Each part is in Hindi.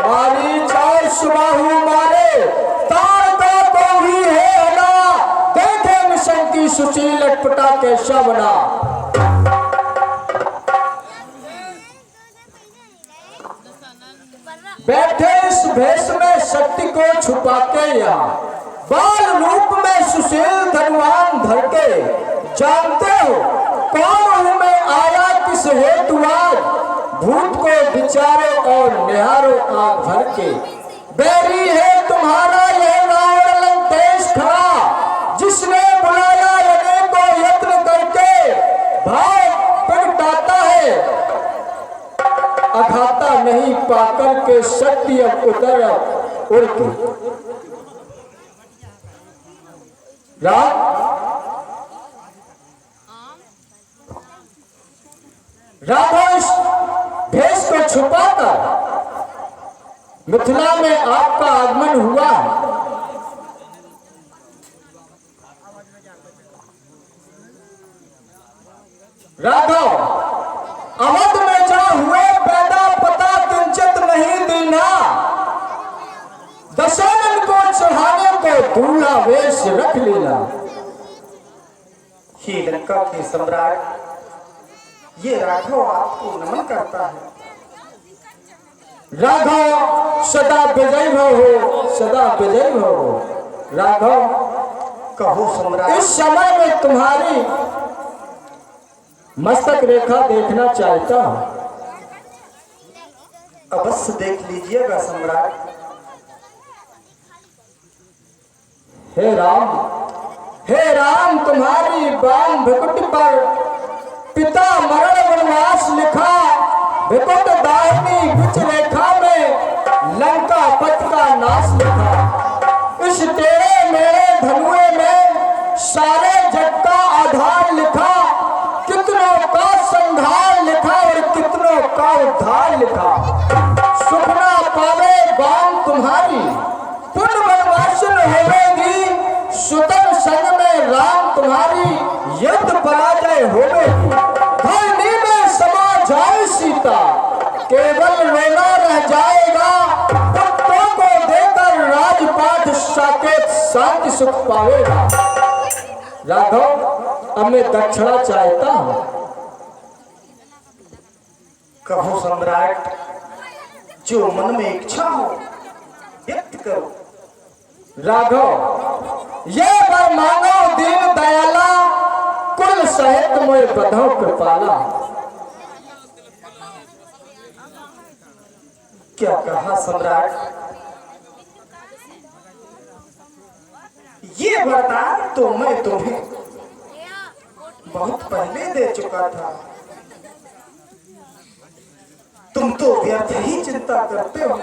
हमारी चार सुबाहु मारे तारका को भी है ना, देखे मिशन की सुशील लटपटा के शबना। बैठे इस भेष में शक्ति को छुपा के यहाँ, बाल रूप में सुशील धनवान धर के, जानते हो कौन हूं मैं, आया किस हेतु आज, भूत को विचारो और निहारो आंख भर के। बैरी है तुम्हारा यह रावण लंकेश खड़ा, जिसने बुलाया अनेकों यत्न करके, भाव प्रगटाता है अघाता नहीं पाकर के, शक्ति अब उतर उड़ के। राघव इस भेष को छुपाकर मिथिला में आपका आगमन हुआ। राघव अवध में जा हुए पैदा पता किंचित नहीं देना, दशरथ को चढ़ाने को दूल्हा वेश रख लेना। हे लंका के सम्राट, ये राघव आपको नमन करता है। राघव सदा विजय भव हो, सदा विजय भव हो। राघव कहो सम्राट, इस समय में तुम्हारी मस्तक रेखा देखना चाहता हूं। अवश्य देख लीजिएगा सम्राट। हे राम तुम्हारी बाण भकुट पर पिता मरण वनवास लिखा, भकुट दाहिनी बिच रेखा में लंका पथ का नाश लिखा। इस तेरे मेरे धनुए में सारे जग का आधार लिखा, कितनों का संहार लिखा और कितनों का उद्धार लिखा। सुखना पावे बाण तुम्हारी, पुण्य वनवासन होवेगी, सुतन संग में राम तुम्हारी युद्ध पराजय होवेगी। धरनी में समा जाए सीता, केवल रोना रह जाएगा, पुत्रों को देकर राजपाट साकेत शांति सुख पावेगा। राघव अब मैं दक्षिणा चाहता हूं। कहो सम्राट, जो मन में इच्छा हो व्यक्त करो। राघव ये वर मांगो दीन दयाला, कुल सहित मोय बधो कृपाला। क्या कहा सम्राट? ये वरदान तो मैं तुम्हें बहुत पहले दे चुका था। तुम तो व्यर्थ ही चिंता करते हो।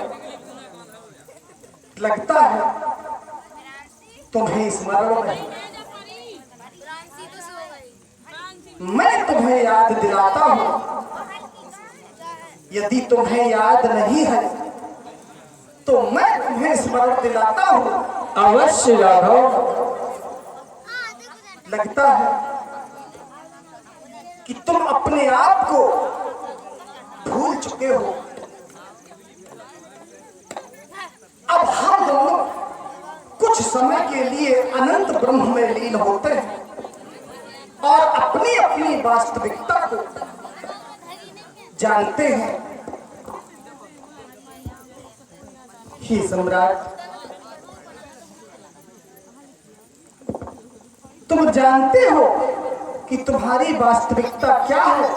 लगता है तुम्हें स्मरण नहीं। मैं तुम्हें याद दिलाता हूं। यदि तुम्हें याद नहीं है तो मैं तुम्हें स्मरण दिलाता हूं। अवश्य राघव। लगता है कि तुम अपने आप को भूल चुके हो। अब हम दोनों कुछ समय के लिए अनंत ब्रह्म में लीन होते हैं और अपनी अपनी वास्तविकता को जानते हैं। हे सम्राट, तुम जानते हो कि तुम्हारी वास्तविकता क्या है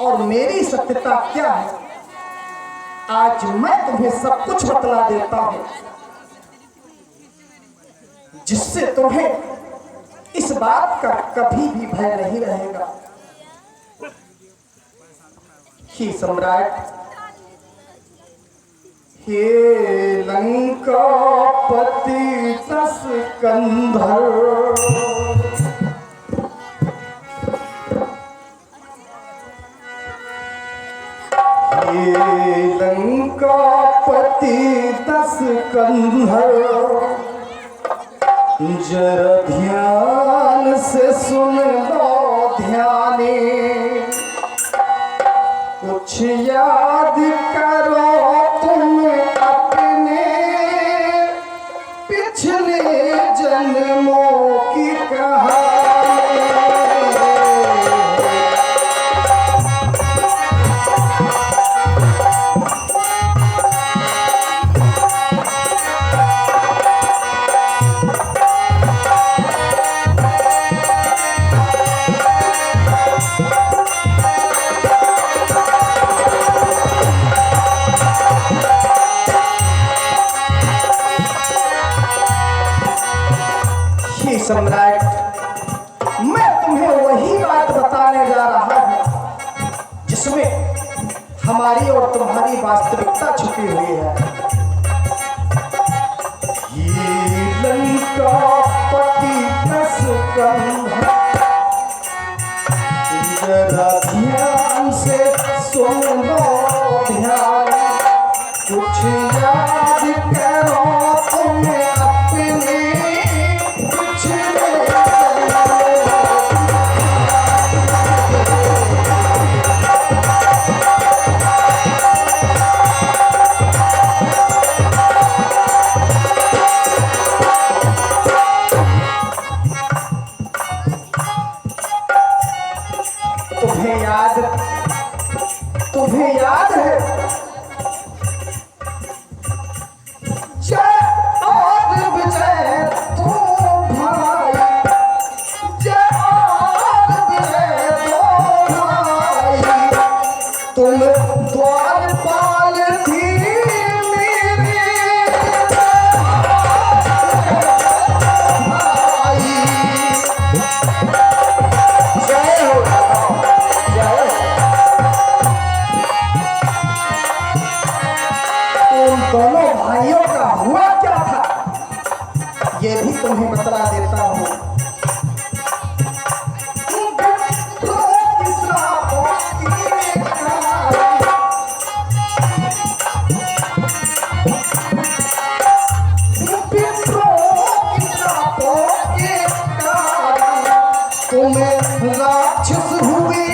और मेरी सत्यता क्या है। आज मैं तुम्हें सब कुछ बतला देता हूं, जिससे तुम्हें इस बात का कभी भी भय नहीं रहेगा। हे सम्राट, हे लंकापति तस्कंधर, हे लंकापति तस्कंधर, जरा ध्यान से सुन लो ध्यानी, कुछ याद करो तुम सम्राट, मैं तुम्हें वही बात बताने जा रहा हूं जिसमें हमारी और तुम्हारी वास्तविकता छुपी हुई है। ये लंका पति दस कंधा, जरा ध्यान से सुन लो ध्यान, कुछ याद करो तुम्हें अपने पिछले। तुम्हें याद है जय और विजय तू भाई, जय और विजय तू भाई, तुम द्वारपाल थी मेरे भाई। जय हो, जय हो। उन दोनों भाइयों का हुआ क्या था ये भी तुम्हें बतला देता हूं। तुम्हें राक्षस हुए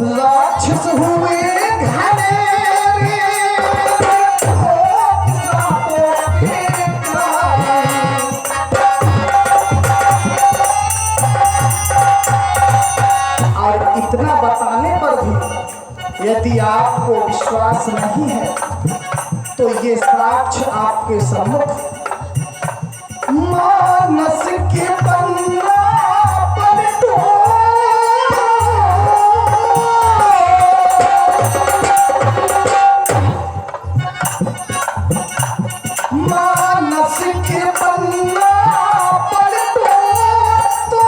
राक्षस हुए और इतना बताने पर भी यदि आपको विश्वास नहीं है तो ये साक्ष्य आपके सम्मुख मानस के पन्ना पलटो। मानस के पन्ना पलटो तो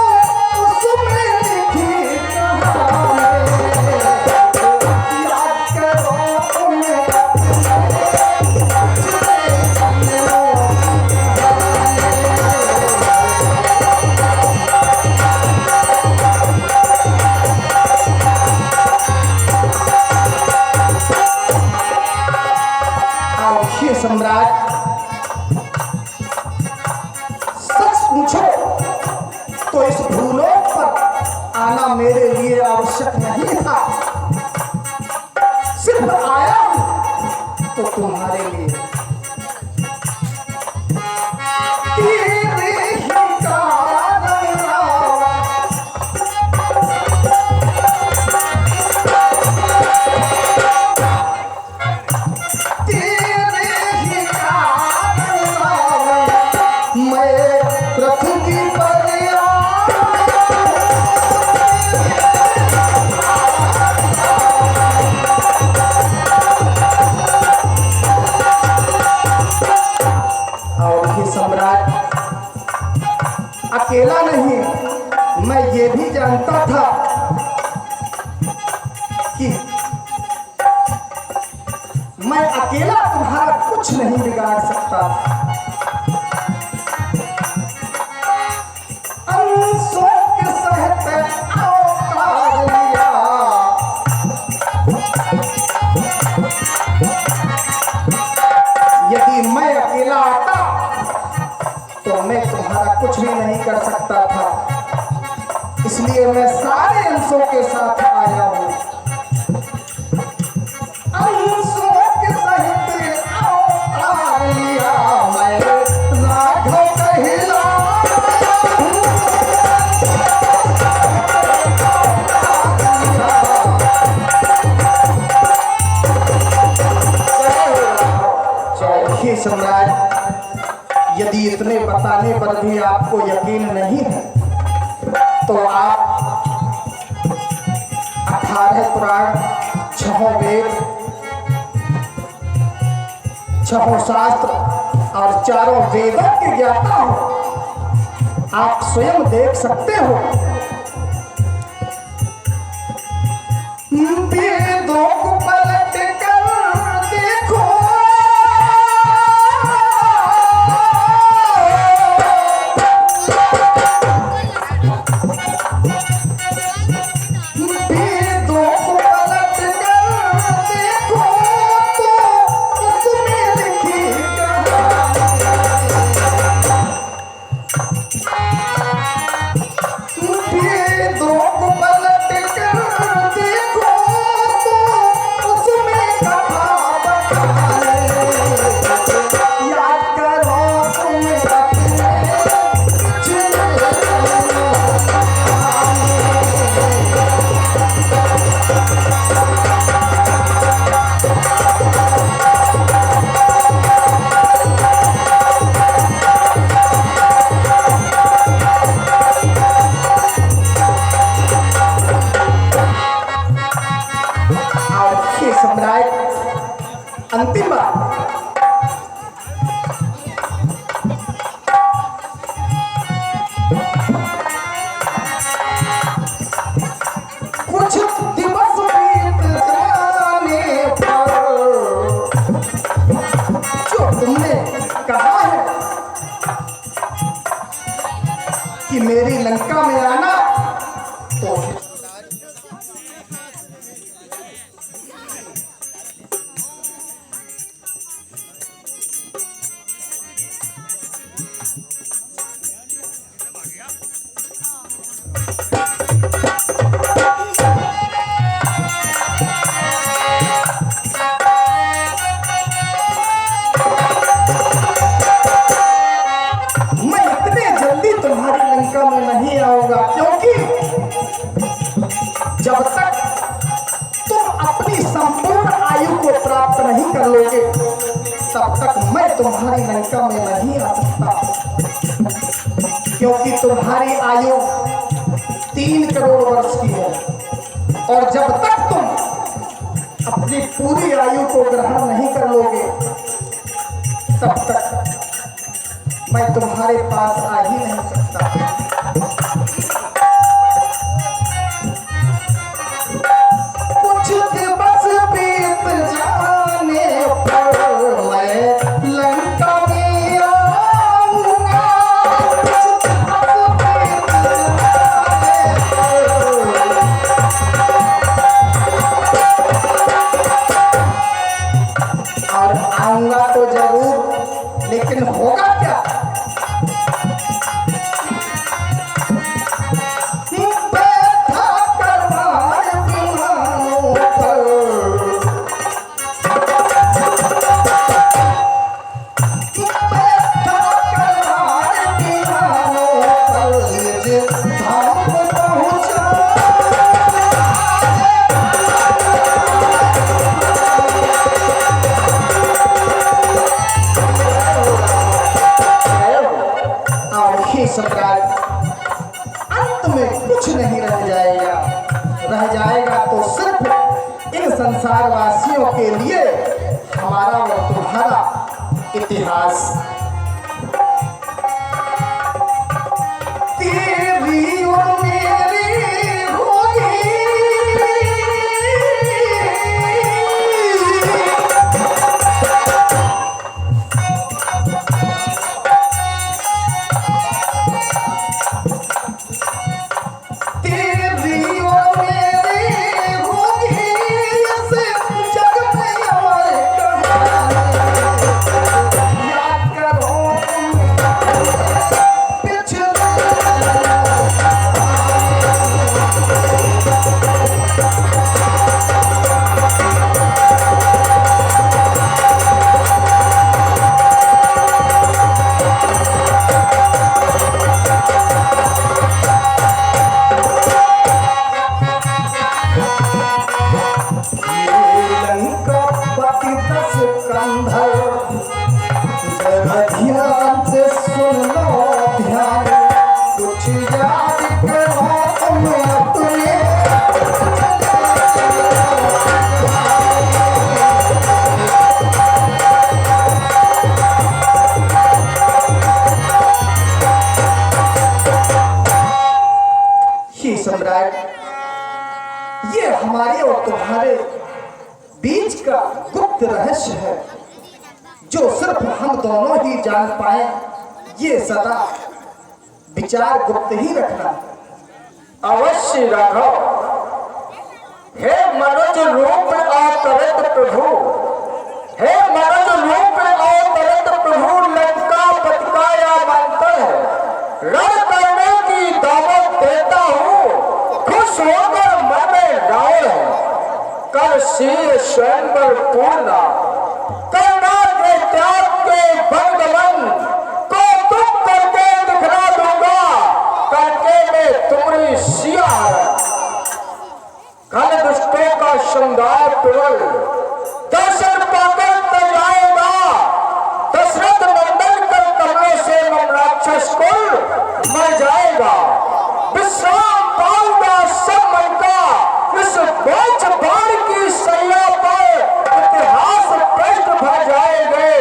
उसमें लिखी कहानी याद करो तुम्हें। देखिए सम्राट, सच पूछो तो इस भूलोक पर आना मेरे लिए आवश्यक नहीं था। सिर्फ आया हूं तो तुम्हारे लिए। तेरे ही कारण पृथ्वी पर और ये सम्राट अकेला नहीं, मैं ये भी जानता था कि मैं अकेला तुम्हारा कुछ नहीं बिगाड़ सकता। यदि मैं अकेला आता तो मैं तुम्हारा कुछ भी नहीं कर सकता था, इसलिए मैं सारे अंशों के साथ आया हूं। अंशों के सहित अवतार लिया मैं राघव कहला। सम्राट, बताने पर भी आपको यकीन नहीं है तो आप 18 पुराण, 6 वेद, 6 शास्त्र और 4 वेदों के ज्ञाता हो। आप स्वयं देख सकते हो वेदों को पलट कर देखो, वेदों को पलट कर देखो तो उसमें लिखी वेदों को पलट कर देखो तो उसमें कथा बताए। याद करो तुम अपने और ये सम्राट अंतिम बात, कुछ दिवस बीत जाने पर जो तुमने कहा है कि मेरी लंका में आना, तो मैं इतने जल्दी तुम्हारी लंका में नहीं आऊंगा, क्योंकि जब तक तुम अपनी संपूर्ण आयु को प्राप्त नहीं कर लोगे तब तक मैं तुम्हारी लंका में नहीं आ सकता, क्योंकि तुम्हारी आयु 3 करोड़ वर्ष की है और जब तक तुम अपनी पूरी आयु को ग्रहण नहीं कर लोगे तब तक मैं तुम्हारे पास आ ही नहीं सकता। कुछ दिवस बीत जाने पर मैं लंका में आऊंगा, कुछ दिवस बीत जाने पर। और आऊंगा तो जरूर, लेकिन होगा क्या? बैठा करवाए विमानों पर, बैठा करवाए विमानों पर, निज धाम पहुंचा। और हे सम्राट, अंत में कुछ नहीं रह जाएगा, रह जाएगा तो सिर्फ इन संसार वासियों के लिए हमारा और तुम्हारा इतिहास। तेरी और मेरी होगी तेरी और मेरी होगी इस जग में हमारे कहानी। याद कर बीच का गुप्त रहस्य है जो सिर्फ हम दोनों ही जान पाए। ये सदा विचार गुप्त ही रखना। अवश्य राघव। हे मनोज रूप अवतरित प्रभु, हे मनोज रूप अवतरित प्रभु, लंका पटकाया मंत्र है, रण करने की दावत देता हूँ, खुश होकर मन में रावण है, कर शीर स्वयंवर पूर्णा, करना के त्याग के भगवन को तुम करके दिखला दूंगा, करके मैं तुम्हारी सिया घन दुष्टों का श्रृंगार प्रबल, दर्शन पाकर तर आएगा, दशरथ नंदन कर कमलों से मम राक्षस कुल मर जाएगा, विश्राम पाऊंगा सब मन का, इस बोझ बाण की सैया पर इतिहास पृष्ठ भर जाएंगे,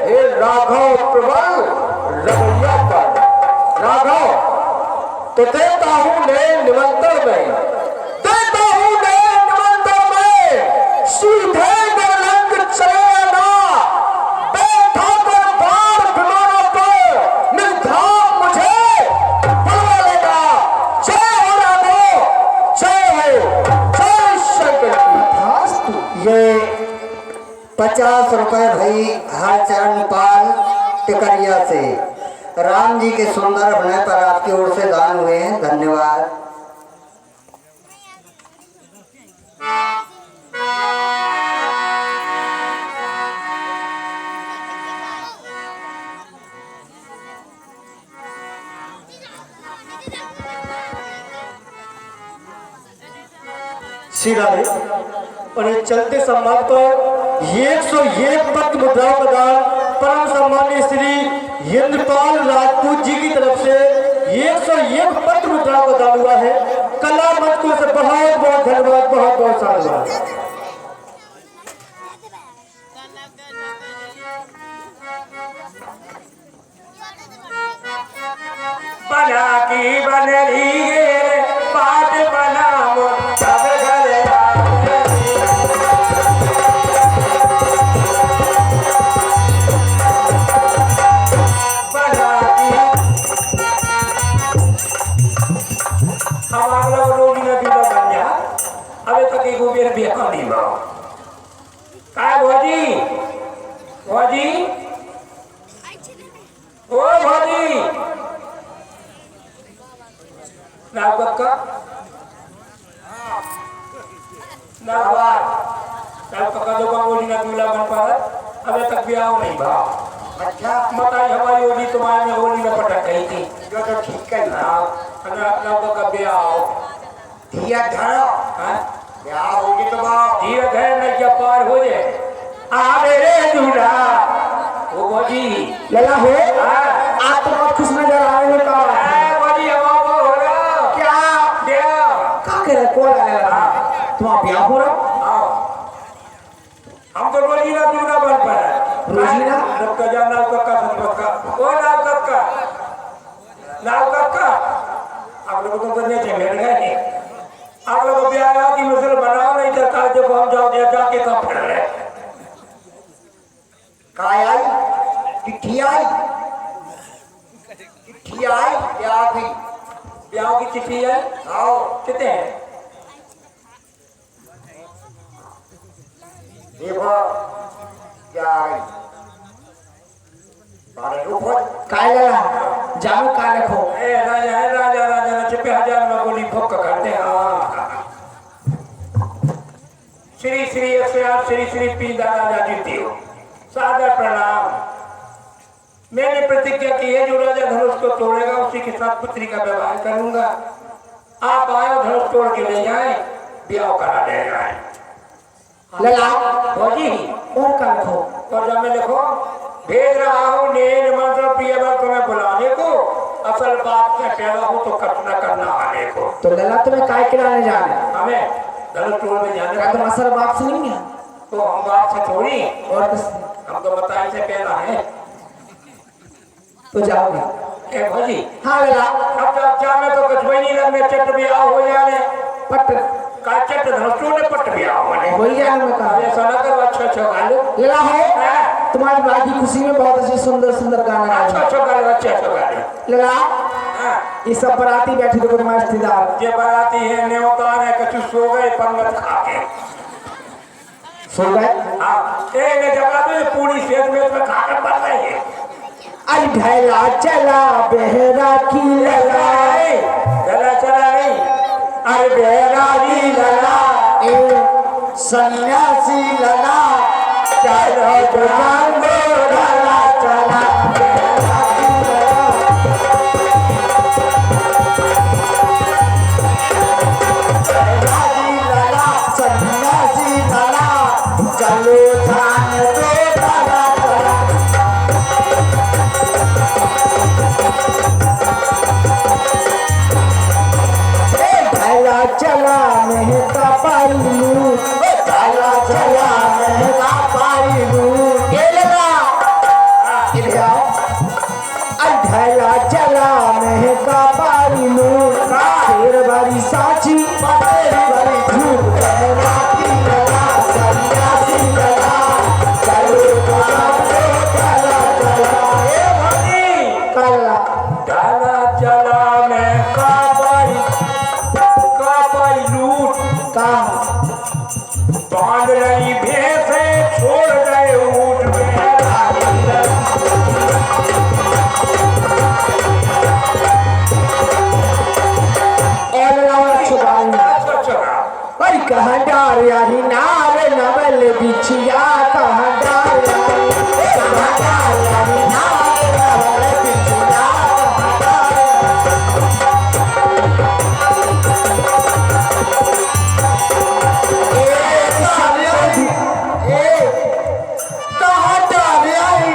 हे राघव प्रबल रवैया पर। राघव तो देता हूं नए निमंत्रण में, देता हूं नए निमंत्रण में, सीधे गलंग चले ना, बैठा कर बार विमानों पर निर्धाम मुझे बुलवा लेगा। जय हो राघव, जय हो, जय शंकर की। ये 50 रुपए भाई हरचरण पाल टिकरिया से राम जी के सुंदर अभिनय पर आपकी ओर से दान हुए हैं, धन्यवाद। श्री राधे। और ये चलते सम्मान पर 101 पत्र मुद्राओं का दान परम सम्मानीय श्री इंद्रपाल राजपूत जी की तरफ से 101 पत्र मुद्राओं का दान हुआ है। कला मंच को से बहुत बहुत धन्यवाद, बहुत बहुत साधुवाद। बना की बन रही है पाठ बना सब घर काय भौजी, भौजी, ओ भौजी, नाव कक्का, नाव कक्का जो बोली ना दूल्हा बन पारत, अबे तक ब्याह नहीं भा। अच्छा, बताई हमारी होली तुम्हारे में होली में पटक गई थी, जो तो ठीक है ना। नाव कक्का ब्याह धीया धरो, ब्याह होगी तो बाप धीरे धीरे न क्या पार हो जाए। आ मेरे दूल्हा, वो भौजी लला हो, हाँ आप तो बहुत खुश नजर आ रहे हो। भौजी हमारा हो रहा क्या ब्याह क्या कह रहे, कौन आया? तुम्हारा ब्याह हो रहा? आओ, हम तो रोजीना दूल्हा बन पा रहे। रोजीना? रब का जान नाव कक्का संपत का, ओ नाव कक्का, नाव कक्का, आप लोगों को करने चाहिए गए। आप लोग ब्याह की मिसल बनाओ, नहीं तो कल जब हम जाओ दिया जाके कब फिर रहे। काय आई, चिट्ठी आई, चिट्ठी आई, ब्याह की, ब्याह की चिट्ठी है। आओ, कितने हैं? देखो क्या आई, बारे रुको, काय लला, जानो काय रखो। ए राजा है, राजा राजा छिपे हजार में गोली भोग करते हैं। श्री श्री अक्षर श्री श्री पी दादा जीती हो, सादर प्रणाम। मैंने प्रतिज्ञा की है जो राजा धनुष को तोड़ेगा उसी के साथ पुत्री का व्यवहार करूंगा। आप आए धनुष तोड़ के ले जाए, ब्याह करा दे जाए। लला भौजी और काय रखो? और जब मैं लिखो भेज रहा हूँ नेर मंत्र प्रिय तुम्हें बुलाने को, असल बात में पैदा हूँ तो कतना करना आने को। तो लला तुम्हें काय खिलाने जाने? हमें धनुष तोड़ में जाने क्या तुम असल बाप से नहीं है? तो हम बाप से थोड़ी, और किस? हम तो बताए से पैदा है। तो जाओगे? ए भौजी हाँ लला, अब जब जा में तो कुछ भी नहीं लगने, चट ब्याह हो जाने, पट काचे तो धरतू ने पट गया मैंने वही है मैं कहा अरे सना कर अच्छा गालो लगा हो तुम्हारी बात की खुशी में बहुत अच्छे सुंदर सुंदर गाना अच्छा गालो अच्छा गालो लगा हां ये सब बराती बैठी देखो तुम्हारे रिश्तेदार ये बराती है न्योतान है कछु सो गए पंगत खा के सो गए हां ए ने जगह पे पूरी सेज में खा कर पड़ रही है आई ढैला चला बेहरा की लगाए चला चला नहीं अरे बेहरा की लला ए सन्यासी लला चलो दुकान दो लला चला सन्यासी लला चलो जान दो लला चला ढैला चला मेहता पालू ढैला चला मेहता पालू ये लगा इधर आओ ढैला चला मेहता पालू फिर बारी साची तेरी बारी झूठ ढैला की लगा सन्यासी लगा चलो चला चला ए भाई काला डाला चला मैं कापाई लूट का बांध रही भैंसे छोड़ गए ऊंट और छुपाई चला अरे कहाँ डार याही नारे नवल बिछिया कहाँ डार याही कहाँ डार याही नारे नवल बिछिया कहाँ डार याही कहाँ डार याही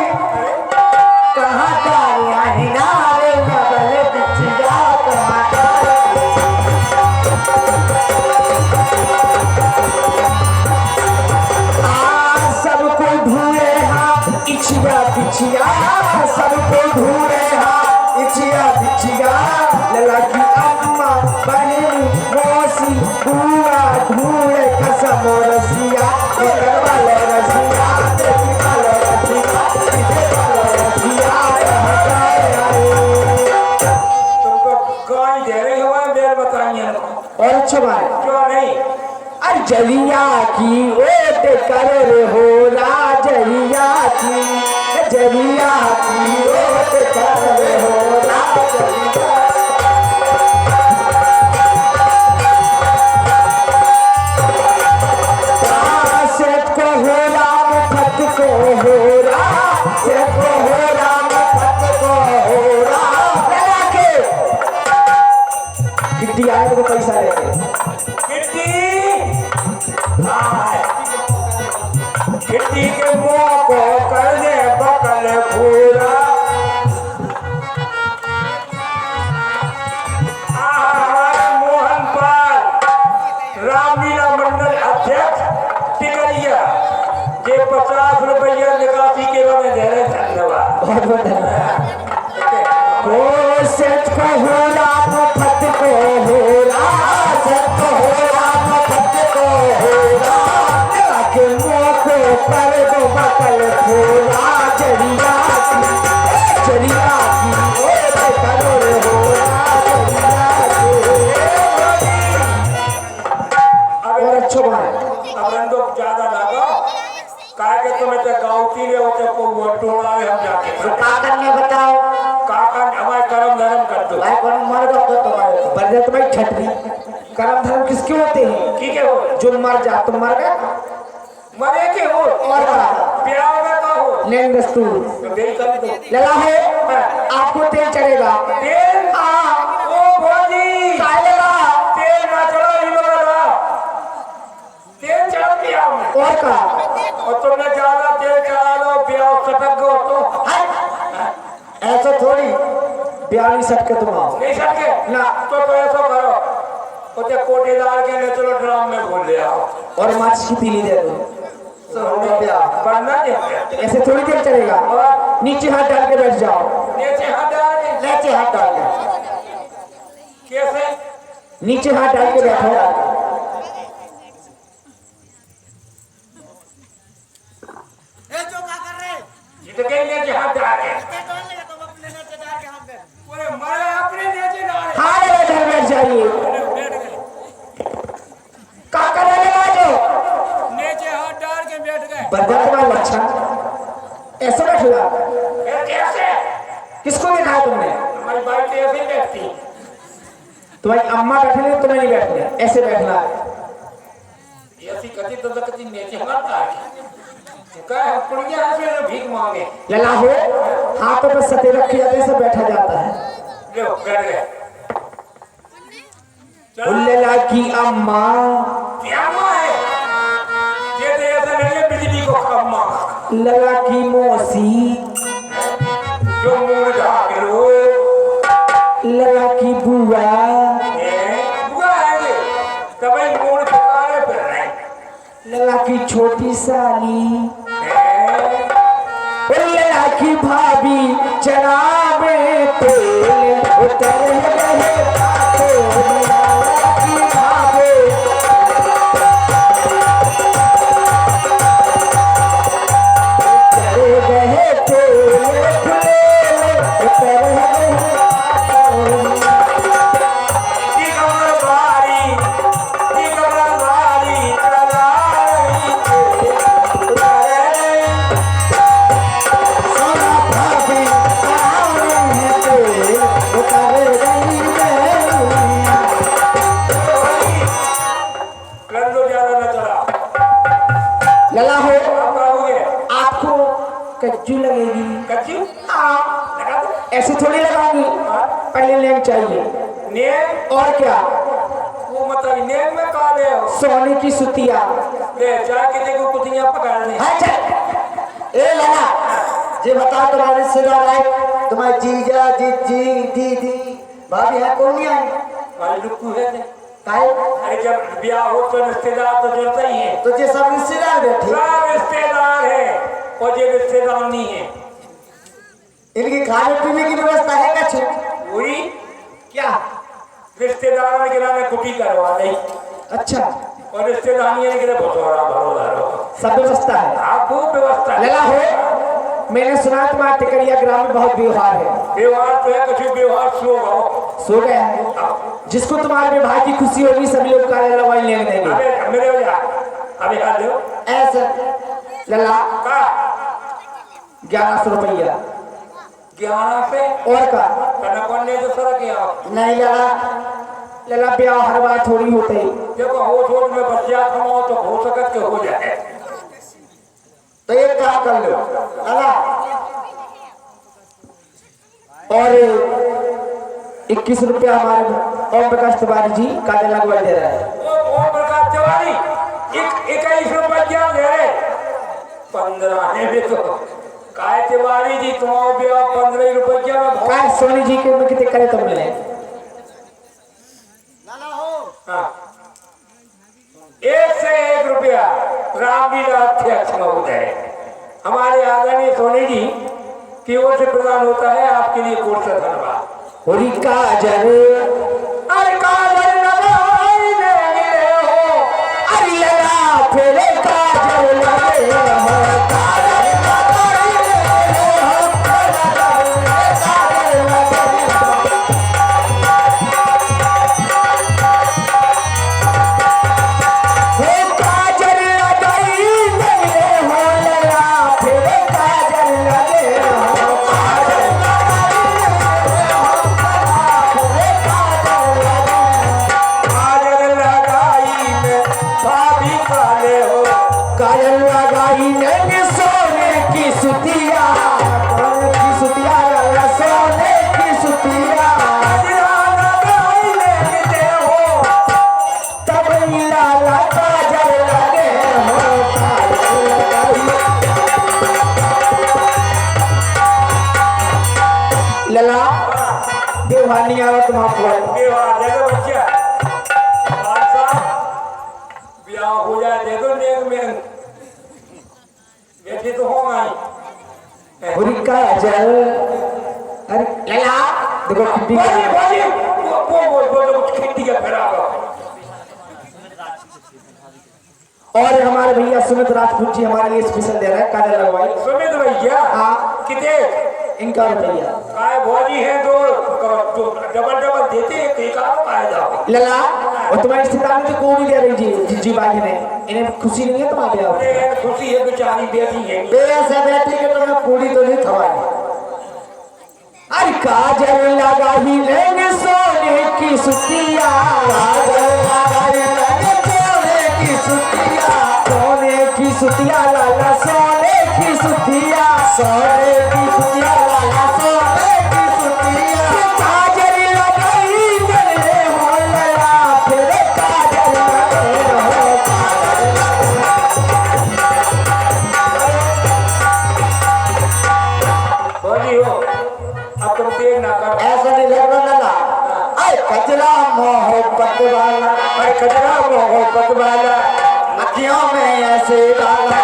कहाँ डार याही नारे नवल बिछिया कहाँ डार सबको ढूंढे हाँ इचिया बिछिया सबको ढूंढे हाँ इचिया बिछिया लला की अम्मा बहन मौसी बुआ ढूंढे कसम रसिया घर वाले रसिया देखी वाले रसिया इधर वाले रसिया कहाँ गए तुमको गाय दे रही हो मेरे बताइए और अच्छा भाई क्यों नहीं जलिया की ओट कर रे हो राजलिया की जलिया की ओट कर रे हो राजलिया सेठ को हो राम फत को हो राम सेठ को हो राम फत को हो राम लगा के कितनी आए तो पैसा लेके खिड़की के मुंह को कर दे बकल पूरा मोहन पाल रामलीला मंडल अध्यक्ष टिकरिया ये 50 रुपया निकासी के लिए दे रहे धन्यवाद बहुत बहुत धन्यवाद ओ सेठ को हो राम फत को हो राम सेठ को हो राम फत को हो राम के मुंह को कर दो बकल फूला जरिया की ओ करो रे हो और अच्छो भाई अब तो ज्यादा लगा काहे के तुम्हें तो गाँव ले होते को वो टोला है हम जाके का करने बताओ काका हमारे कर्म धर्म कर दो भाई कौन मर गया तो तुम्हारे बरजत भाई छटरी कर्म धर्म किसके होते हैं ठीक है हो जो मर जा तुम मर गए मरे के हो और प्यार में का हो लेन दस्तूर तो देरी कर दो लगा हो आपको तेल चढ़ेगा तेल ओ भोजी काय लगा तेल ना चढ़ो इन वाला तेल चढ़ा दिया हमने और का और तुमने ज्यादा तेल चढ़ा लो ब्याह सटक गो तो ऐसा थोड़ी बयाली सट के तुम आओ नहीं सके ना तो ऐसा करो उते कोटेदार के ले चलो ड्राम में भूल ले आओ और माचिस की तीली दे दो बनना नहीं ऐसे थोड़ी देर चलेगा नीचे हाथ डाल के बैठ जाओ नीचे हाथ डाल के नीचे हाथ डाल के कैसे नीचे हाथ डाल के बैठो बदतमीज लक्षण ऐसे बैठ हुआ कैसे? किसको दिखाया तुमने? हमारी बाइक तो ऐसे ही बैठती। तुम्हारी अम्मा बैठे नहीं, तुम्हें नहीं बैठना, ऐसे बैठना है। ऐसी कति तो कति नीचे मरता है। क्या है पुड़िया ऐसे भीख मांगे। लला हो हाथों पर सते रखे जाते हैं, सब बैठा जाता है। लो बैठ गए। लला की अम्मा क्या माँ है? ये तो ऐसा नहीं है बिजली को खम्मा। लला की मौसी जो मुंह ढाक लो। लला की बुआ बुआ आएंगे तभी मुंह पकाने फिर रहे। लला की छोटी साली लला की भाभी चना में तेल उतर रहे लला की भाभी चले गए तेल उतर रहे लला हो आपको कच्चू लगेगी। कच्ची हाँ लगा दो। ऐसे थोड़ी लगाऊंगी, पहले लेग चाहिए। नेम और क्या? वो मतलब नेम में काले हो। सोने की सुतिया। ले जाके देखो कुतियां पकड़ने। ए लला जे बताओ तुम्हारे रिश्तेदार आए, तुम्हारे जीजा जीजी दीदी भाभी है कौन नहीं आई? भाई लुक्कू है ने। काहे? अरे जब ब्याह हो तो रिश्तेदार तो जुड़ते ही हैं। तो जे सब रिश्तेदार बैठे सब रिश्तेदार है और ये रिश्तेदार नहीं है। इनकी खाने पीने की व्यवस्था है क्या? पूरी क्या? रिश्तेदारों के नाम कुटी करवा दे अच्छा और रिश्तेदारियों के लिए भटोरा भरोदा रहो। सब व्यवस्था है। आप खूब व्यवस्था है। लला हो मैंने सुना तुम्हारे टिकरिया ग्राम में बहुत व्यवहार है। व्यवहार तो है कुछ व्यवहार सो हो। सो गया है। जिसको तुम्हारे भाई की खुशी होगी सभी लोग काले लवाई लेने देंगे। अबे मेरे हो जा अभी हाथ दो। ऐसे लला का 1100 रुपया 11 पे और का करना कौन ने तो सर किया। नहीं लला लला ब्याह हर बार थोड़ी होते ही। देखो हो छोड़ में बच्चा कमाओ तो हो सकत के हो जाए। तो एक काम कर लो लला और 21 रुपया हमारे ओम प्रकाश तिवारी जी काले लगवा दे रहा है। ओम प्रकाश तिवारी 21 रुपया दे रहे। 15 है भी तो काय तिवारी जी तुम्हारा ब्याह 15 रुपया में काय सोनी जी के में कितने करे तुम मिले? हाँ 1 से 1 रुपया रामलीला अध्यक्ष महोदय हमारे आदरणीय सोनी जी की ओर से प्रदान होता है। आपके लिए कोट से धन्यवाद। होरी काजल अरे काजल लगाई देंगे हो। अरे लला फिर काजल लगे हो काजल लगाई देंगे हो काजल लगे हो काजल लगाई देंगे हो लला फिर काजल लगे हो काजल काजल लगाई में भाभी काले हो। काजल लगाई नहीं सोने की सुतिया सोने की सुतिया लला सोने की सुतिया काजल लगाई लेते हो। तब लाला काजल लगे हो काजल लगाई लला देवानी आवा तुम आपको विवाह दे दो बच्चा। बादशाह ब्याह हो जाए दे दो नेक में बेटी तो हो गई। होरी काजल अरे लला देखो कितनी बोली बोली वो कुछ खेती का फिरा हो। और हमारे भैया सुमित राजपूत जी हमारे लिए स्पेशल दे रहे हैं काजल लगवाई। सुमित भैया हाँ। कितने इनका रुपया काय भौजी है दो जो डबल डबल देते हैं एक आध पाए जाओ लला और तुम्हारी सितारे तो कौन दे रही जी जिज्जी बाजी ने इन्हें खुशी नहीं है तुम्हारे आप अरे खुशी है बेचारी बेटी है ऐसे बेटी के तो मैं पूरी तो नहीं खवाई। अरे काजल लगा ही लेंगे सोने की सुतिया काजल लगा ही लेंगे सोने की सुतिया सोने की सुतिया लाला सोने की सुतिया सोने की सुतिया लाला सोने की सुतिया काजल लगा ही लेंगे हो लला फिर काजल लगे हो भौजी हो अब तुम देर ना करो ऐसा नहीं लग रहा लला। अरे कचरा मोहब्बत वाला, अरे कचरा मोहब्बत वाला अखियों में ऐसे डाला,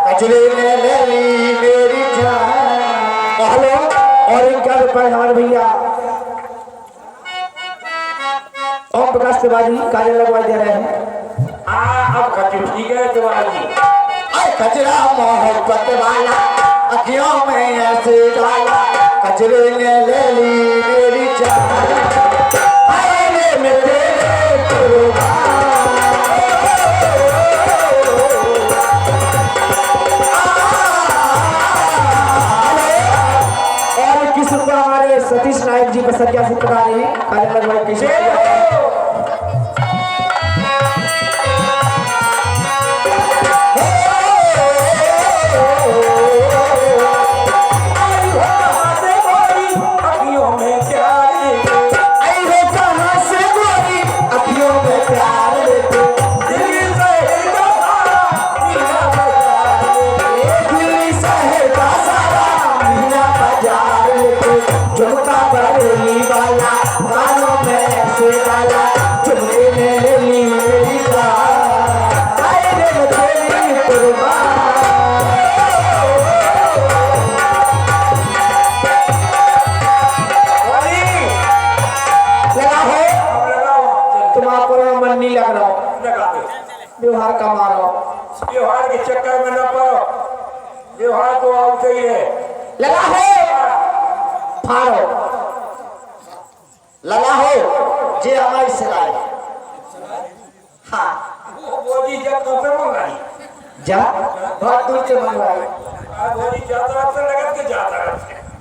कचरे में ले ली मेरी जान। हेलो और इनका रुपए हमारे भैया ओम प्रकाश तिवारी कार्य लगवा दे रहे हैं। हाँ अब खर्च ठीक है तुम्हारी अरे कचरा मोहब्बत वाला अखियों में ऐसे डाला, कचरे ने ले ली मेरी जान। अरे मैं तेरे कुर्बान। और किस रुपए हमारे सतीश नायक जी बसरिया से पढ़ा रहे हैं कार्य लगवा कैसे अखियों में प्यार अरे कहाँ से गोरी अखियों में प्यार लेते दिल से दिल्ली शहर का सारा मीना बाजार लेते झुमका बरेली वाला कानों में ऐसे डाला झुमके में ले ली मेरी जान। अरे रे तेरी कुर्बान लगा हो अब लगाओ तुम आपको मन नहीं लग रहा हो लगा दो व्यवहार का मारो व्यवहार के चक्कर में न पड़ो व्यवहार तो आउ चाहिए लगा हो फाड़ो लला हो जे हमारी सिलाई। हाँ वो बोली जब तो फिर मंगाई जा बहुत दूर से मंगवाई बोली जाता से लगा के जाता है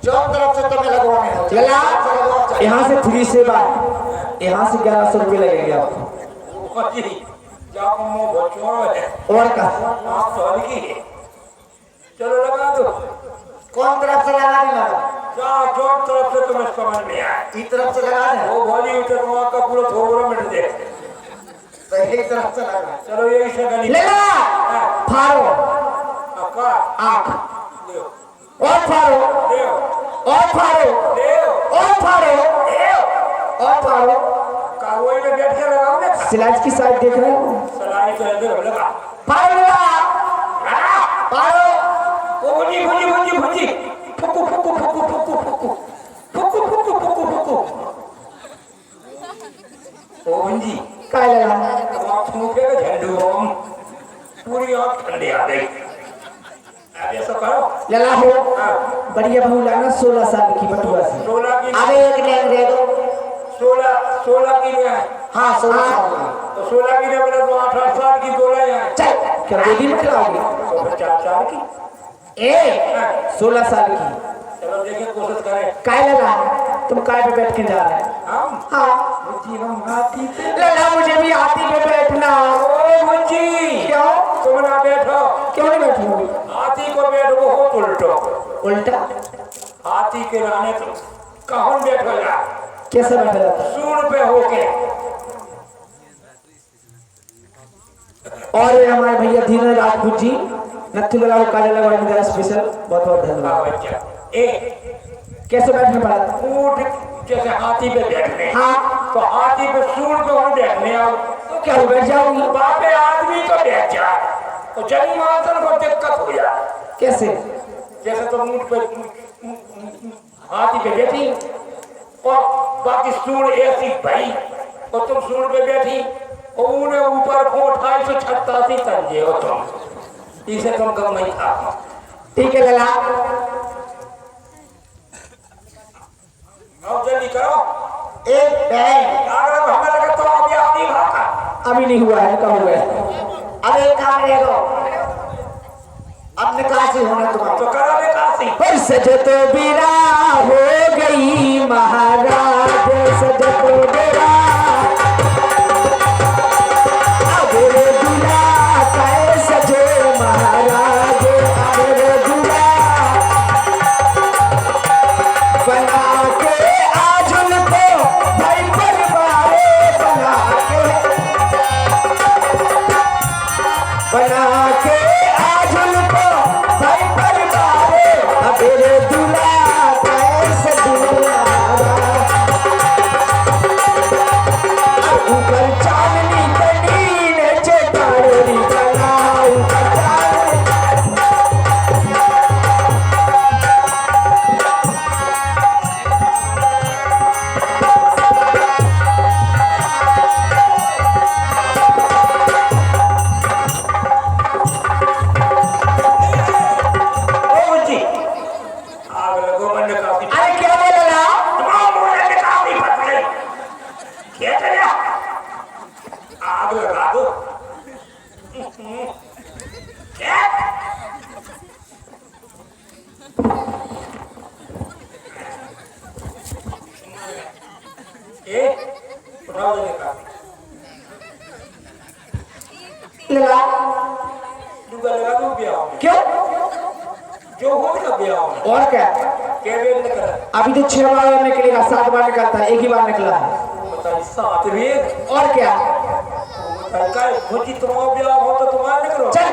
चौक तरफ से तुम्हें लगवाने हो लला यहाँ से फ्री सेवा यहाँ से 1100 रुपये लगेंगे आपको बोली जाओ मुंह बचो है और का आप तो हल्की है चलो लगा दो कौन तरफ से लगाने लगा? जाओ जो तरफ से तुम्हें समझ में आए इस तरफ से लगा दे। वो बोली उठे तुम आपका पूरा थोड़ा मिट दे तो एक तरफ से लगा। चलो यही से गली लला फाड़ो अक्का आँख ले और फाड़ो ले और फाड़ो ले और फाड़ो और फाड़ो कागोई में बैठ के लगाओ ना सिलाज की साइड देख रहे हो सलाई तो इधर लगा फाड़ो लला फाड़ो ओ भुजी भुजी भुजी भुजी फुकु फुकु फुकु फुकु फुकु फुकु फुकु फुकु फुकु ओ भुजी काय लला आँख मुखे का झंडू हम पूरी आँख ठंडी आ गई अब ऐसा करो लला हो बढ़िया बहू लाना 16 साल की बटुआ से 16 की अबे एक लेंग दे दो। 16 की ले आए हाँ 16 साल की। तो 16 की ने बोले तो 8 साल की 16 आए चल क्या बेटी में खिलाओगी तो फिर 4 साल की ए 16 साल की चलो देखें कोशिश करें काय लला तुम काय पे बैठ के जा रहे हैं हम हाँ भुजी हम हाथी पे लला मुझे भी हाथी पे बैठना ओ भुजी क्यों तुम ना बैठो क्यों नहीं बैठी होगी हाथी को बैठो हो उल्टो उल्टा हाथी के रहने तो कहाँ बैठो जा कैसे बैठा जाता सूर पे होके और ये हमारे भैया धीरे राजपूत जी नत्थी वाला को काले लगवाने मेरा स्पेशल बहुत बहुत धन्यवाद बच्चा ए कैसे बैठने पड़ा ऊंट जैसे हाथी पे बैठने हाँ तो हाथी पे सूर पे हम बैठने आओ तो क्या हो बैठ जाओगी बापे आदमी तो बैठ जा तो जनी मातन को दिक्कत हो जा कैसे जैसे तो ऊंट पे हाथी पे बैठी और बाकी सूर ऐसी भाई और तुम सूर पे बैठी और उन्हें ऊपर को 2886 तंजे हो तुम इसे तुम कम नहीं था ठीक है लला एक बहन। अरे हमें लगा तो अभी नहीं भागा। अभी नहीं हुआ है, कब हुआ है? अब एक काम ले लो, अब निकासी होना तुम्हारा। तो करा दे काशी। और सज तो बिरा हो गई महाराज, सज तो बिरा अब रे दूल्हा कैसे सजे महाराज, अब रे दूल्हा बना के आज उनको भाई परिवारे बना के आज उनको भाई परिवारे, अब रे दूल्हा कैसे दूल्हा ऊपर चांदनी तनी नीचे तारोरी बना, ऊपर चांदनी ओ जी आग लगो मन काशी। अरे क्या बोला? तमाम बोले के काशी फंस गई। क्या चला आग लगा दो। क्या ए उठाओ दे काशी। लगा दुगा लगा दो ब्याह में। क्यों? जो हो गया ब्याह में और क्या? क्या वेद न करा। अभी तो 6 बार निकलेगा, 7 बार निकलता है, एक ही बार निकला है। बताइए सात वेद। और क्या? का भोजी तुम्हारा ब्याह हो तो तुम्हारा निकलो। चल,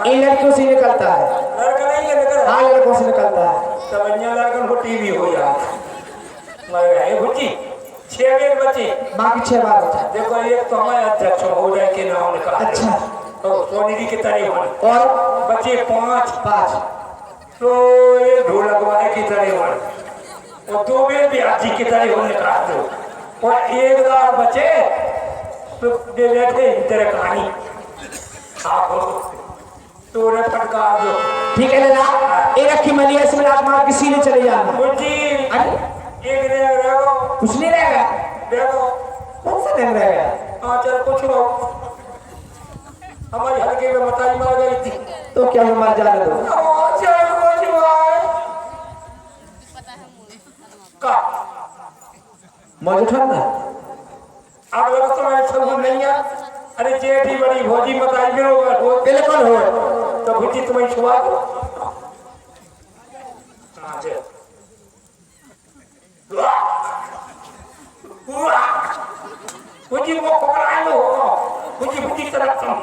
इन लड़कियों से निकलता है। लड़का नहीं है निकल। हाँ, लड़कों से निकलता है। तब अन्य लड़कन को टीवी हो जाए। मगर है भोजी 6 वेद बचे। बाकी 6 बार होता है। देखो एक तो हमारे अध्यक्ष हो जाए के नाम निकाल। अच्छा। तो सोनी जी की तरह हो और बचे 5 5 तो ये ढोलक वाले की तरह हो और 2 वेद भी आजी की तरह हो निकाल दो और एक बार बचे तो दे बैठे तेरे कहानी आप तो रे फटका दो। ठीक है लगा, एक रखी मलिया से मिला मार किसी ने चले जाना। भोजी अरे एक रहो कुछ नहीं रहेगा। देखो कौन सा दिन रहेगा? हाँ चल कुछ रहो। हमारी हल्के में मताई मार गई थी। तो क्या वो मर जाने दो। चल कुछ भाई का मौज उठाना। आग लगा तो मैं सब नहीं है। अरे जेठी बड़ी भोजी मताई मेरे हो बिल्कुल हो। तो भोजी तुम्हें छुआ दो। हाँ चल भोजी वो पकड़ा लो भोजी भोजी तरफ तुम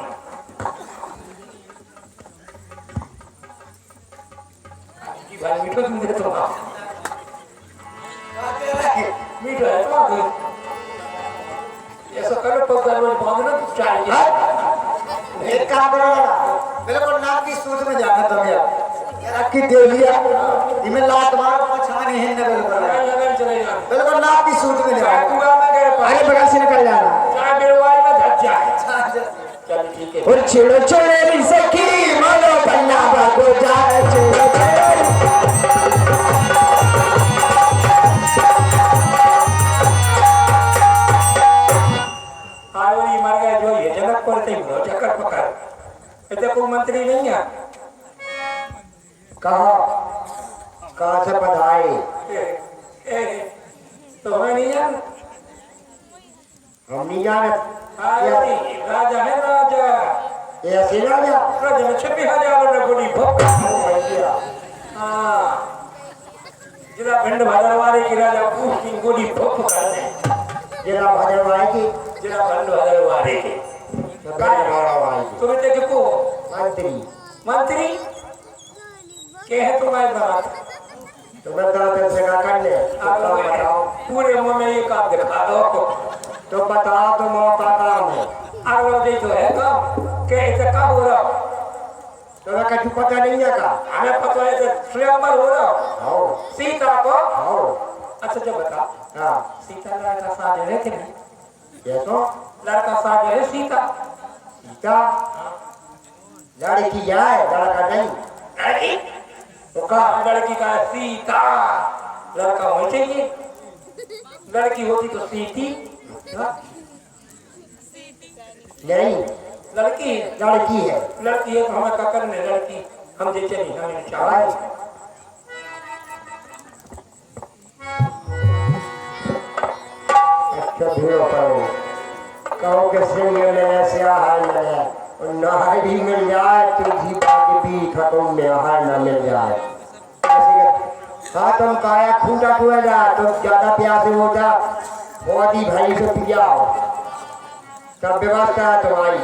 भाई मीठो तुम दे तो मीठो है तो आगे ऐसा करो पकड़ में बांधना चाहिए। एक काम करो ना, बिल्कुल नाक की सूझ में जाना तुम यार। रखी दे लिया, इमें लात मारो पछानी है ना बिल्कुल। लगन चले जाना। बिल्कुल नाक की सूझ में चाहे जाओ। कुआ में गए अरे बगल से निकल जाना। चाहे मेरे वाई में धस जाए। चल ठीक है। और छिड़ो छोड़ेरी सखी मानो बन्ना भागो जाए छिड़ो छोड़ेरी। आयोरी मर गया जो ये जनक पड़ते ही हो चक्कर पकड़। इतने कोई मंत्री नहीं है। कहाँ से बधाई? तो हमें नहीं जान। हम नहीं जाने। आयोरी राजा है राजा। ये ऐसी राजा? राजा में 26,000 ने गोली भोग। भैया, हाँ जिला भिंड भद्रवाही की राजा पूछ की गोली भोग कर दे। जिला भद्रवाही की, जिला भिंड भद्रवाही की। भद्रवाही की तुम्हें देखे को मंत्री। मंत्री के है तुम्हारे बात। तुम्हें तो से का कर ले। आप लोग बताओ, पूरे मुंह में ये काम दिखा दो। तो बताओ तो मौका काम है। आप लोग दे तो है काम के ऐसे का हो रहा। तुम्हें कभी पता नहीं है का? हमें पता है तो स्वयंवर हो रहा आओ सीता को। आओ। अच्छा जो बता हाँ, सीता लड़का साथ है कि नहीं? ये तो लड़का साथ है सीता। सीता लड़की जाए, लड़का नहीं। लड़की तो का लड़की का सीता लड़का होना चाहिए। लड़की होती तो सीती। हाँ? नहीं, लड़की लड़की है। लड़की है तो हमें क्या करने, लड़की हम देते नहीं, हमें चाहिए। अच्छा भिड़ो करो, कहो कि सिंगल में से आहार न है, और नहार भी मिल जाए तो जीवा के बीच खतों में आहार न मिल जाए। हाँ तुम काया खूंटा कुआ जा, तुम ज्यादा प्यासे हो जा, बॉडी भाई से पियाओ, सब व्यवस्था है तुम्हारी।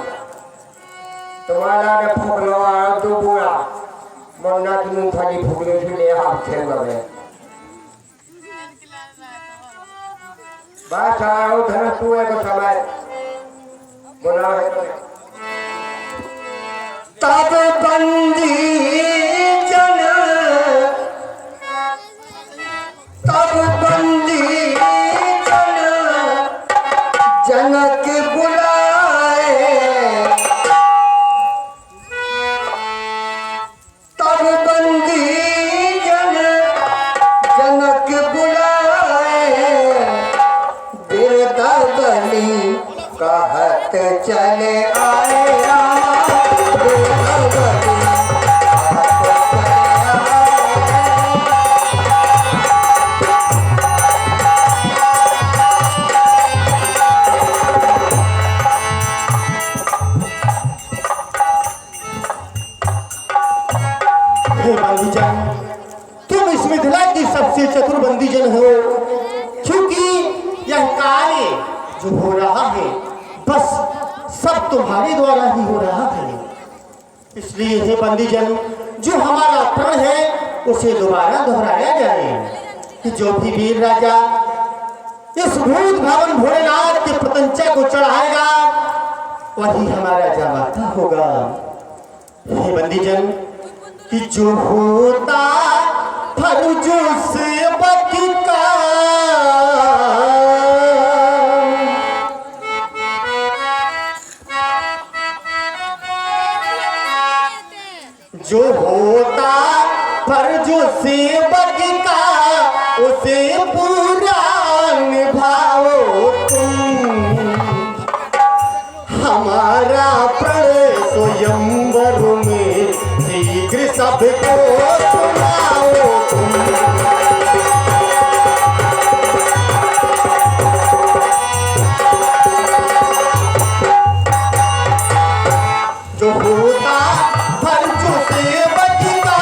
तुम्हारा ने फूक लो और दो बुरा मरना की मूंगफली फूकने से ले हाथ खेल गए। बस आओ धनुष हुए को समय बोला है तो तब बंदी जन, तब बंदी जन जनक बुलाए, तब बंदी जन जनक बुलाए, बिरदावली कहत चले आए राम, बिरदावली कहत चले आए। हे बंदीजन, तुम इस मिथिला की सबसे चतुर बंदीजन हो, क्योंकि यह कार्य जो हो रहा है बस सब तुम्हारे द्वारा ही हो रहा है। इसलिए हे बंदीजन, जो हमारा प्रण है उसे दोबारा दोहराया जाए कि जो भी वीर राजा इस भूत भवन भोलेनाथ के प्रतंचा को चढ़ाएगा वही हमारा जामाता होगा। हे बंदीजन, कि जो होता फर्ज से बचता, जो होता फर्ज से बचता उसे पूरा निभाओ तुम। हमारा प्रण स्वयंवर में शीघ्र सबको सुनाओ तुम। जो होता फर्ज से बचता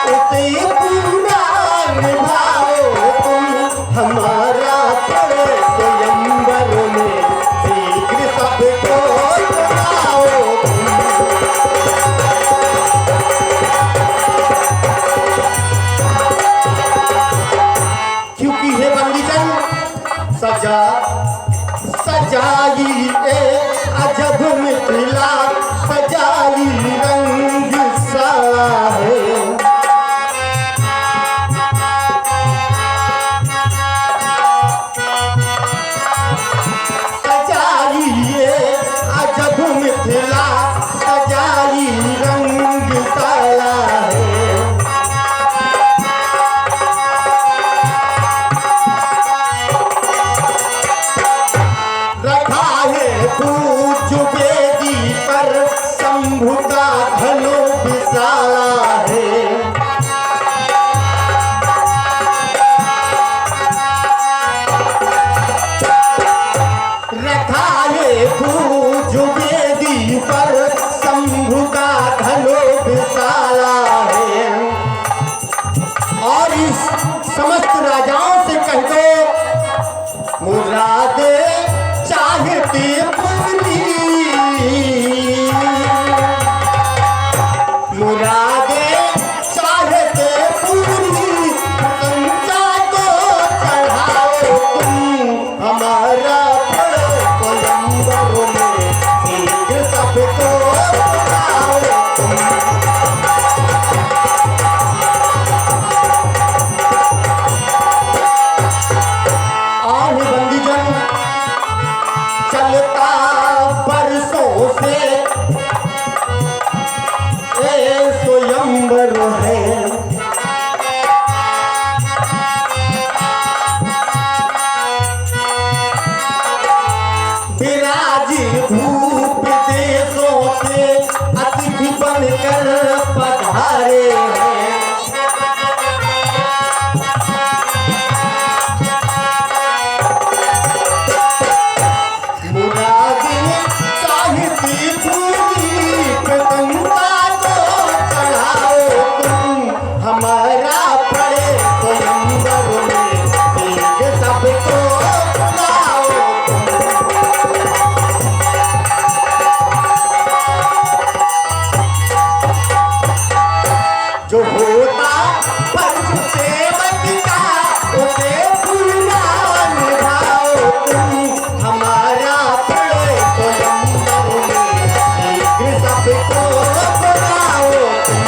उसे पूरा निभाओ तुम। हमारा प्रण स्वयंवर में शीघ्र सबको सुनाओ तुम। क्योंकि हे बंदीजन, सजा सजाई ए अजब मिथिला, सजाई रंग साला है। सजाई ए अजब मिथिला, सजाई रंग साला है। रखा है पूज वेदी पर शंभु का धनु विशाला है। रखा है पूज वेदी पर शंभु का धनु विशाला है। और इस समस्त राजाओं से कह दो मुरादे चाहते पूरी, मुरादे चाहते पूरी, कंचा को चढ़ाओ तुम। हमारा प्रण स्वयंवर में शीघ्र सबको सुनाओ तुम। आह बंदीजन, चलता बरसों से ए स्वयंवर है। पर पधारे हैं। मुरादी चाहती पूरी गंगा को चढ़ाओ तुम, हमारा पड़े स्वयंवर में तेज सबको बुलाओ तुम। जो होता पंच सेवक का उसे पूरा निभाओ तुम, हमारा पड़े स्वयंवर में शीघ्र सबको बुलाओ तुम।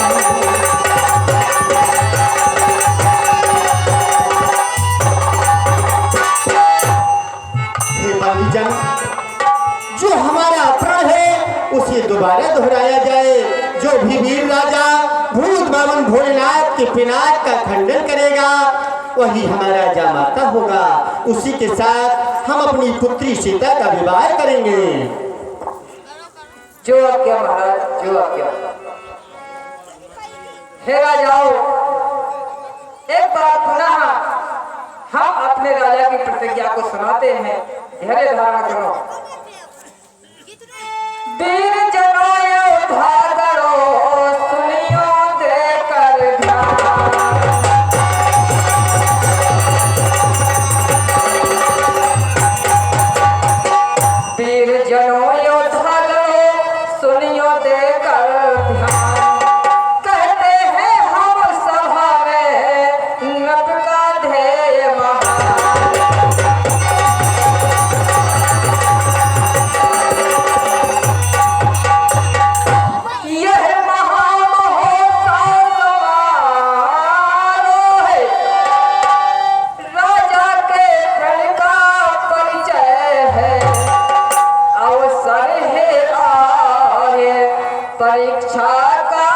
हे बंधुजन, जो हमारा प्रण है उसे दोबारा दोहराया जाए। जो भी वीर राजा भूत बामन भोलेनाथ के पिनाक का खंडन करेगा वही हमारा जामाता होगा। उसी के साथ हम अपनी पुत्री सीता का विवाह करेंगे। जो आज्ञा महाराज, जो आज्ञा। हे राजाओ, एक बार पुनः हम अपने राजा की प्रतिज्ञा को सुनाते हैं, धैर्य धारण करो। वीर जनों योद्धा करो, सुनियो देकर ध्यान। वीर जनों योद्धा करो, सुनियो देकर ध्यान। कहते हैं हम सभा में नभ का ध्येय महान। यह महामहोत्सव समारोह है, राजा के प्रण का परिचय है। अवसर है आर्य परीक्षा का,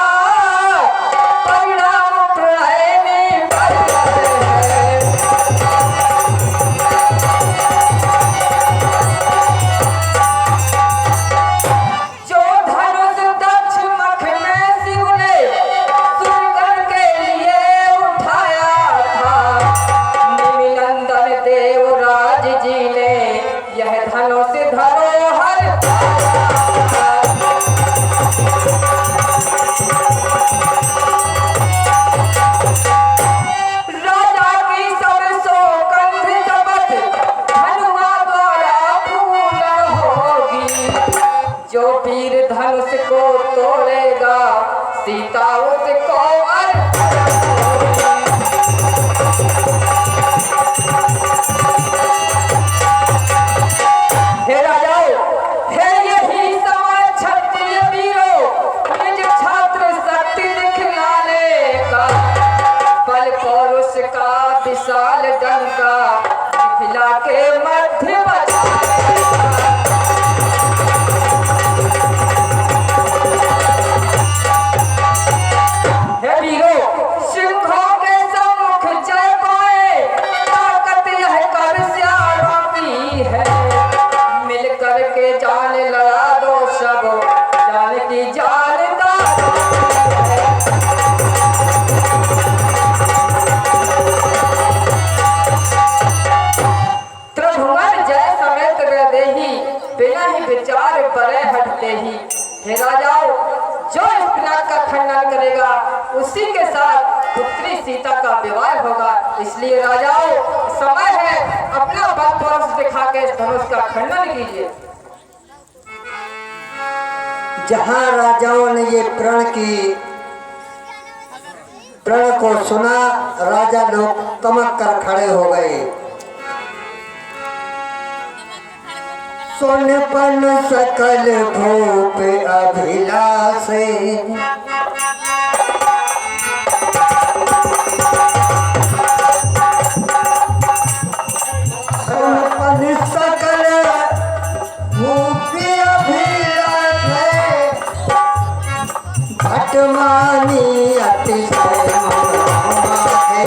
परिणाम प्रलय में है। जो धनुष दक्ष मख में शिव ने सुरगण के लिए उठाया था, निमिनंदन देवराज जी ने यह धनुष धरोहर पाया। राजा की सब सौगंध शपथ हनुमा द्वारा पूर्ण होगी। जो वीर धनुष को तोड़ेगा सीता उसको अर्पण होगी। हे राजाओ, हे यही समय क्षत्रिय वीरों, निज छात्र शक्ति दिखलाने का, बल पौरुष का विशाल डंका मिथिला के मध्य बजाने का। हे वीरों, सिंहों के सम्मुख जय पाए, ताकत यह कर स्यारों की है। मिल करके जान लड़ा दो सब, जान की जानदार है। त्रिभुवन जय समेत वैदेही, बिना ही विचार परे हटते ही। हे राजाओ, जो इस पिनाक का खंडन करेगा उसी के साथ पुत्री सीता का विवाह होगा। इसलिए राजाओं, समय है, अपना बल पौरुष दिखा के इस धनुष का खंडन कीजिए। जहां राजाओं ने ये प्रण को सुना, राजा लोग तमक कर खड़े हो गए। सोनपन सकल भूप अभिलाषे, सोनपन सकल भूप अभिलाषे, घटमानी अतिशय मनोमाहे।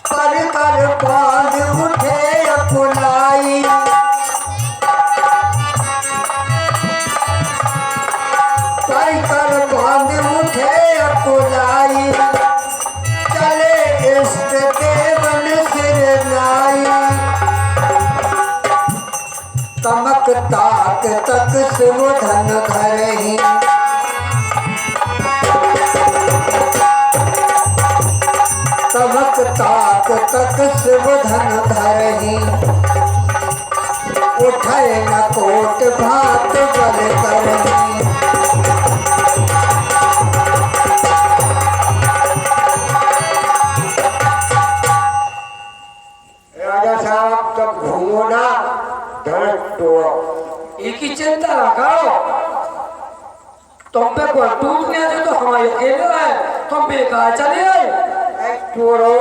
कर कर पाद उठे अकुला, लाई कर बांध मुठे अकुलाई चले इष्ट देवन सिर नाई तमक ताक तक शिव धन धरही तमक ताक तक शिव धन धरही उठे न कोट भात जल करही राजा साहब तब घूमो ना धन तोड़ो एक ही चिंता रखाओ तुम पे कोई टूट गया जो तो हमारे अकेले है तुम बेकार चले आए तोड़ो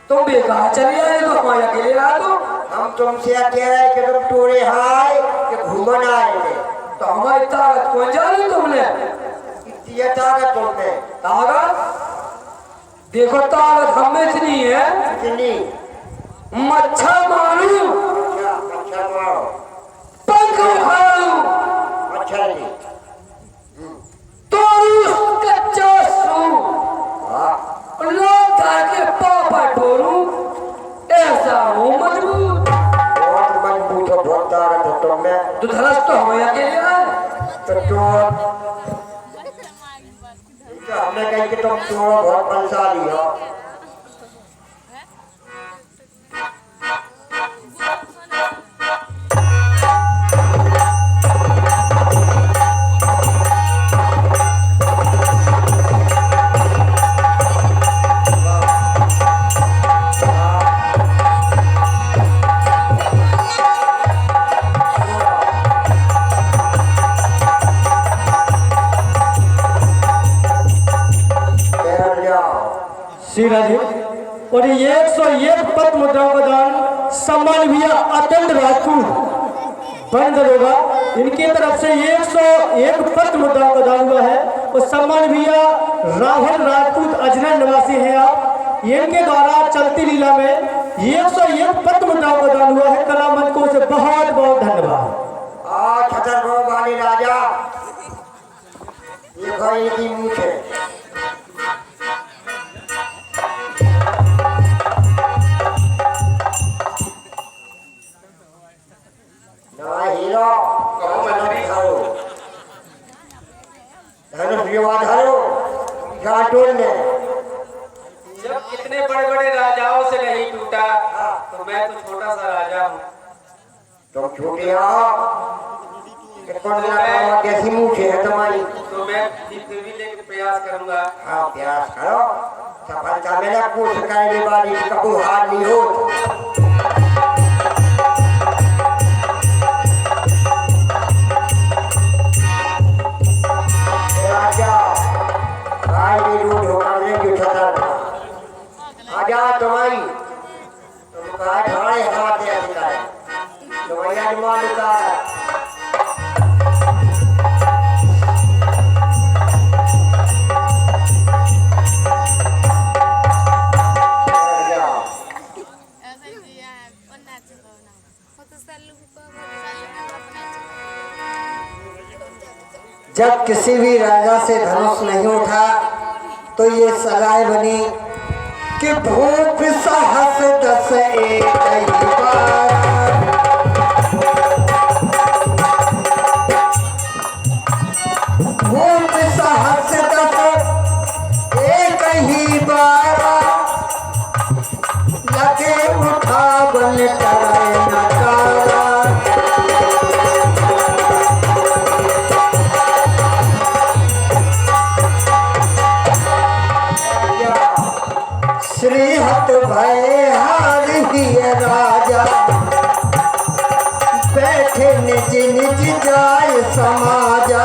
तुम बेकार चले आए तो हमारे अकेले आ तो हम तुमसे कह रहे कि तुम टोरे हाय कि घूमन आए थे तो हमारी ताकत कौन जानी तुमने इतनी ताकत तुमने ताकत देखो ताकत हमें इतनी है इतनी मच्छर मारू क्या मच्छर मारो पंख उखाड़ू मच्छर नहीं तोड़ू कच्चा सू लोग के पापा ठोरू ऐसा हो मजबूत बहुत मजबूत और बहुत ताकत है तुमने तो धरस तो हमें अकेले आए तो हमने कही कि तुम तोड़ो बहुत बलशाली हो सीरा जी और ये 101 पद मुद्राओं का दान सम्मान भैया अत्यंत राजपूत बंद होगा इनकी तरफ से 101 पद मुद्राओं का दान हुआ है और सम्मान भैया राहुल राजपूत अजनर निवासी हैं आप इनके द्वारा चलती लीला में 101 पद मुद्राओं का दान हुआ है कला मंच से बहुत बहुत धन्यवाद छतरपुर वाले राजा ये भाई की मूछ है हीरो कहो मंत्री खाओ धनुष विवाधारो घाटों ने जब इतने बड़े बड़े राजाओं से नहीं टूटा तो मैं तो छोटा सा राजा हूँ तुम छोटे हो कैसी मूछ है तुम्हारी तो मैं फिर भी लेकर प्रयास करूंगा हाँ प्रयास करो सफलता मेरा कोशिश करने वाली कबू हार नहीं हो तुम्हारी तुम कहा ढाड़े हाथ है अधिकारी तुम्हारी अनुमान उतारा जब किसी भी राजा से धनुष नहीं उठा तो ये सलाह बनी कि भूप साहस 10 एक ही बार भूप साहस 10 एक ही बार लगे उठा बन टरे नकारा श्रीहत भय हार ही राजा बैठे निज निज जाय समाजा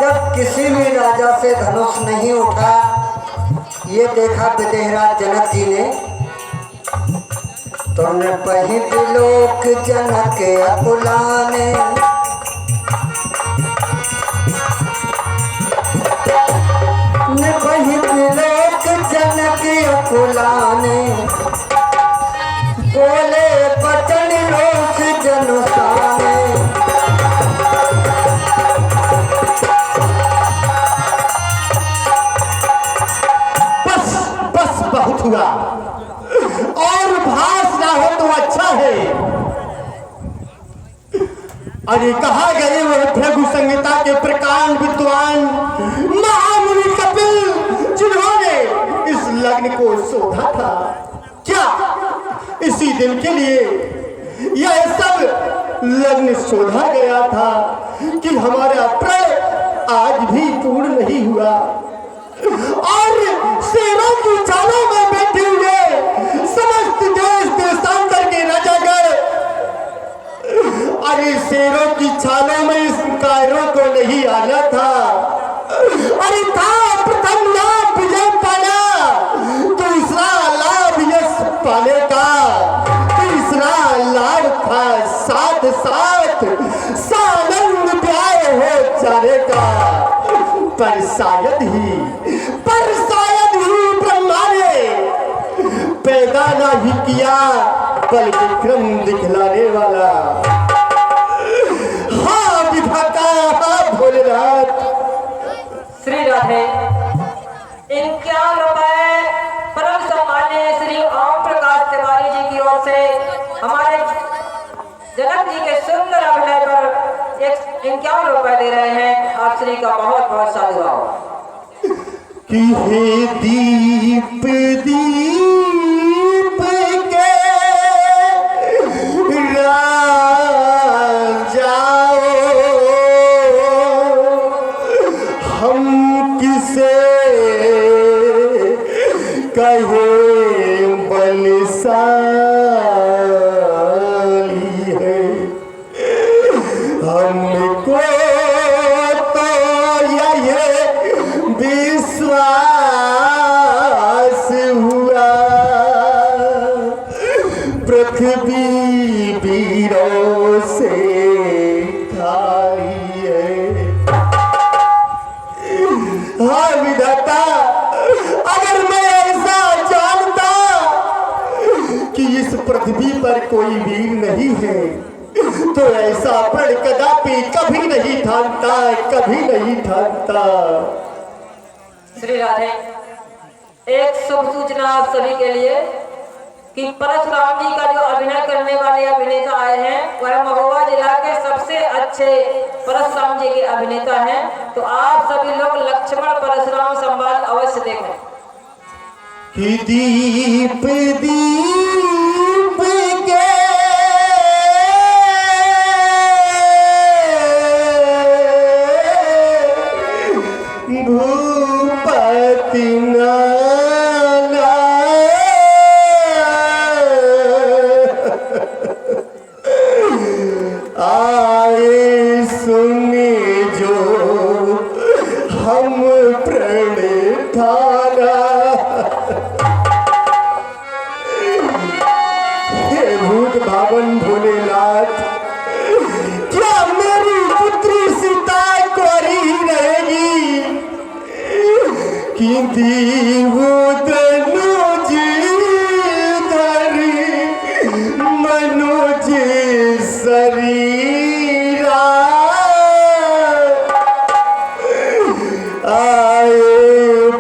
जब किसी भी राजा से धनुष नहीं उठा ये देखा विदेहराज जनक जी ने तुमने पहित लोक जनक अकुलाने हुआ, और भास ना हो तो अच्छा है। अरे कहा गए वह भृगु संहिता के प्रकांड विद्वान महामुनि कपिल, जिन्होंने इस लग्न को शोधा था? क्या इसी दिन के लिए यह सब लग्न शोधा गया था कि हमारा प्रण आज भी पूर्ण नहीं हुआ? और शेरों की चालों में बैठे हुए समस्त देश देशांतर के राजागण, अरे शेरों की छालों में इस कायरों को नहीं आना था। अरे था प्रथम लाभ विजय पाना, दूसरा लाभ यश पाने का, तीसरा लाभ था साथ साथ सानंद प्यार हो जाने का। पर शायद ही ब्रह्मा ने पैदा ना ही किया बल विक्रम दिखलाने वाला। हाँ विधाता, हाँ भोलेनाथ। श्री राधे 51 रुपए परम सम्मान्य श्री ओम प्रकाश तिवारी जी की ओर से हमारे जनक जी के सुंदर अभिनय पर 51 रुपए दे रहे हैं। आप श्री का बहुत बहुत साधुवाद। कि हे दीप दीप के राजाओ, हम किसे कहे बलशाली है? हमको तो यह विश्वास हुआ पृथ्वी वीरों से खाली है। हाँ विधाता, अगर मैं ऐसा जानता कि इस पृथ्वी पर कोई वीर नहीं है तो ऐसा प्रण कदापि कभी नहीं ठानता, कभी नहीं ठानता। श्री राधे एक शुभ सूचना आप सभी के लिए कि परशुराम जी का जो अभिनय करने वाले अभिनेता आए हैं वह महोबा जिला के सबसे अच्छे परशुराम जी के अभिनेता हैं। तो आप सभी लोग लक्ष्मण परशुराम संवाद अवश्य देखें। कि दीप दीप के भूपति नाना आए सुने जो हम प्रण ठाना। हे भूत भावन भोलेनाथ, क्या मेरी पुत्री सीता कोरी रहेगी कि दीवुद नुज धरी मनुज शरीरा आए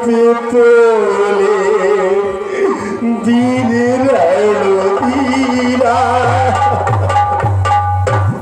पिपो